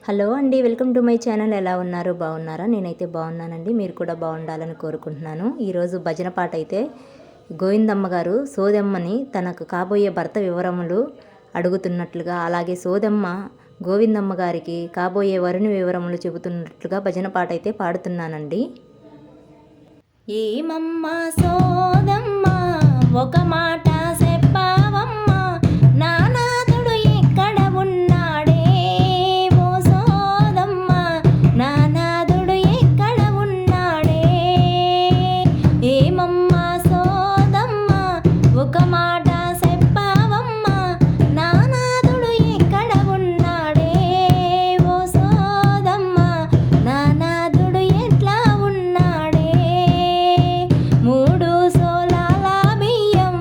Hello అండి, welcome to my channel. ఎలా ఉన్నారు? బాగున్నారా? నేనైతే బాగున్నానండి. మీరు కూడా బాగుండాలని కోరుకుంటున్నాను. ఈరోజు భజన పాట అయితే గోవిందమ్మ గారు సోదమ్మని తనకు కాబోయే భర్త వివరములు అడుగుతున్నట్లుగా, అలాగే సోదమ్మ గోవిందమ్మ గారికి కాబోయే వరుని వివరములు చెబుతున్నట్లుగా భజన పాట అయితే పాడుతున్నానండి. ఏమమ్మ సోదమ్మ ఒక మాట చెప్పావమ్మ, నానాథుడు ఎక్కడ ఉన్నాడే? ఓ సోదమ్మ నానాథుడు ఎక్కడ ఉన్నాడే? ఏమమ్మ సోదమ్మ ఒక మాట చెప్పావమ్మ, నానాథుడు ఎక్కడ ఉన్నాడే? ఓ సోదమ్మ నానాథుడు ఎట్లా ఉన్నాడే? మూడు సోలాల బియ్యం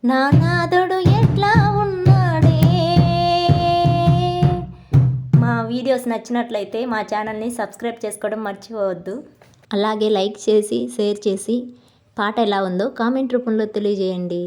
నా నాదుడు ఎట్లా ఉన్నాడే. మా వీడియోస్ నచ్చినట్లయితే మా ఛానల్ని సబ్స్క్రైబ్ చేసుకోవడం మర్చిపోవద్దు. అలాగే లైక్ చేసి షేర్ చేసి పాట ఎలా ఉందో కామెంట్ రూపంలో తెలియజేయండి.